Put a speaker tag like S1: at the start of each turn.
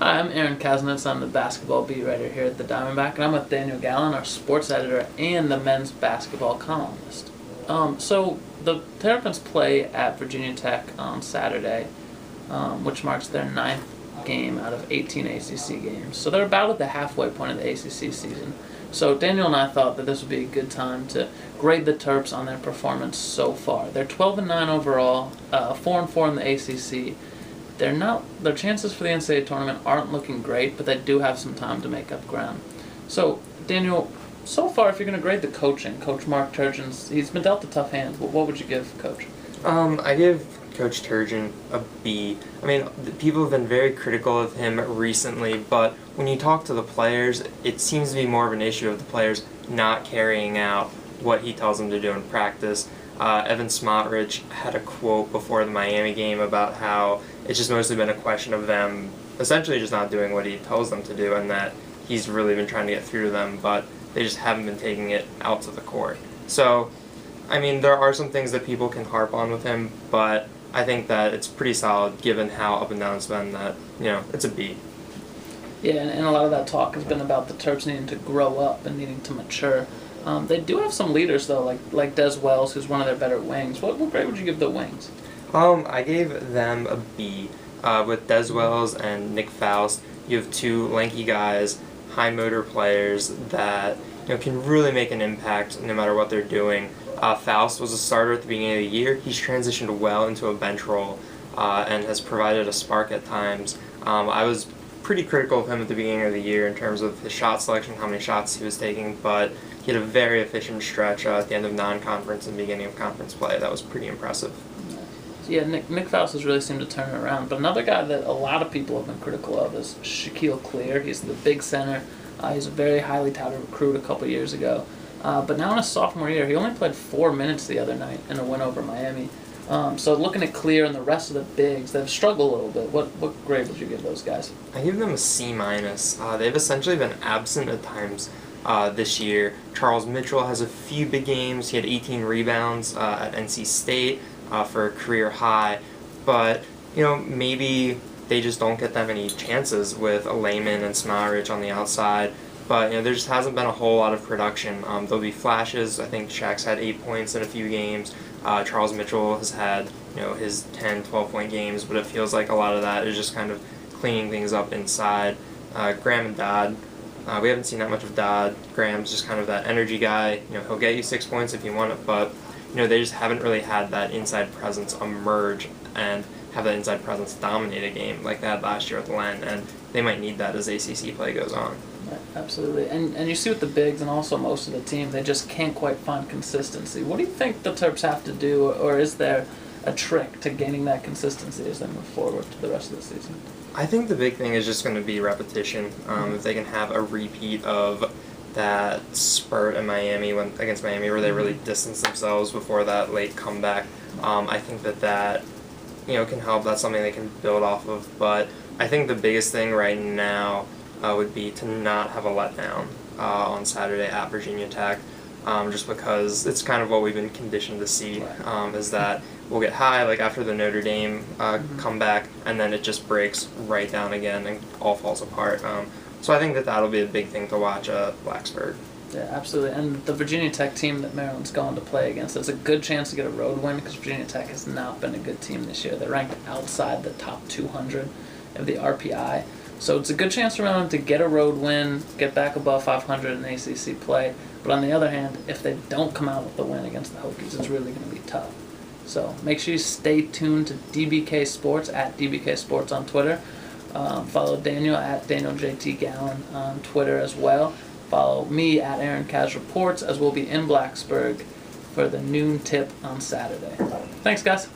S1: Hi, I'm Aaron Kasinitz. I'm the basketball beat writer here at the Diamondback, and I'm with Daniel Gallen, our sports editor and the men's basketball columnist. So the Terrapins play at Virginia Tech on Saturday, which marks their 9th game out of 18 ACC games. So they're about at the halfway point of the ACC season. So Daniel and I thought that this would be a good time to grade the Terps on their performance so far. They're 12-9 overall, 4-4 in the ACC. Their chances for the NCAA tournament aren't looking great, but they do have some time to make up ground. So, Daniel, so far, if you're going to grade the coaching, Coach Mark Turgeon's, he's been dealt a tough hand. What would you give Coach?
S2: I give Coach Turgeon a B. I mean, people have been very critical of him recently, but when you talk to the players, it seems to be more of an issue of the players not carrying out what he tells them to do in practice. Evan Smotrich had a quote before the Miami game about how it's just mostly been a question of them essentially just not doing what he tells them to do, and that he's really been trying to get through to them, but they just haven't been taking it out to the court. So, I mean, there are some things that people can harp on with him, but I think that it's pretty solid given how up and down it's been that, it's a B.
S1: Yeah, and a lot of that talk has been about the Terps needing to grow up and needing to mature. They do have some leaders, though, like Des Wells, who's one of their better wings. What grade would you give the wings?
S2: I gave them a B. With Des Wells and Nick Faust, you have two lanky guys, high motor players that can really make an impact no matter what they're doing. Faust was a starter at the beginning of the year. He's transitioned well into a bench role and has provided a spark at times. I was pretty critical of him at the beginning of the year in terms of his shot selection, how many shots he was taking, but he had a very efficient stretch at the end of non-conference and beginning of conference play. That was pretty impressive.
S1: Yeah, Nick Faust has really seemed to turn it around. But another guy that a lot of people have been critical of is Shaquille Clear. He's the big center. He's a very highly touted recruit a couple years ago. But now in his sophomore year, he only played 4 minutes the other night in a win over Miami. So looking at Clear and the rest of the bigs, they've struggled a little bit. What grade would you give those guys?
S2: I give them a C-. They've essentially been absent at times this year. Charles Mitchell has a few big games. He had 18 rebounds at NC State for a career high. But, maybe they just don't get that many chances with Layman and Smotrich on the outside. But, there just hasn't been a whole lot of production. There'll be flashes. I think Shaq's had 8 points in a few games. Charles Mitchell has had, his 10, 12-point games, but it feels like a lot of that is just kind of cleaning things up inside. Graham and Dodd, we haven't seen that much of Dodd. Graham's just kind of that energy guy. He'll get you 6 points if you want it, but, they just haven't really had that inside presence emerge and have that inside presence dominate a game like they had last year at the Len, and they might need that as ACC play goes on.
S1: Right, absolutely. And you see with the bigs and also most of the team, they just can't quite find consistency. What do you think the Terps have to do, or is there a trick to gaining that consistency as they move forward to the rest of the season?
S2: I think the big thing is just going to be repetition. If they can have a repeat of that spurt in Miami against Miami where they really distanced themselves before that late comeback, I think that can help. That's something they can build off of. But I think the biggest thing right now would be to not have a letdown on Saturday at Virginia Tech, just because it's kind of what we've been conditioned to see, is that we'll get high like after the Notre Dame comeback, and then it just breaks right down again and all falls apart. So I think that'll be a big thing to watch at Blacksburg.
S1: Yeah, absolutely. And the Virginia Tech team that Maryland's going to play against, there's a good chance to get a road win because Virginia Tech has not been a good team this year. They're ranked outside the top 200 of the RPI. So it's a good chance for Maryland to get a road win, get back above 500 in ACC play. But on the other hand, if they don't come out with the win against the Hokies, it's really going to be tough. So make sure you stay tuned to DBK Sports, at DBK Sports on Twitter. Follow Daniel at DanielJT Gallen on Twitter as well. Follow me at Aaron Kaz Reports, as we'll be in Blacksburg for the noon tip on Saturday. Thanks, guys.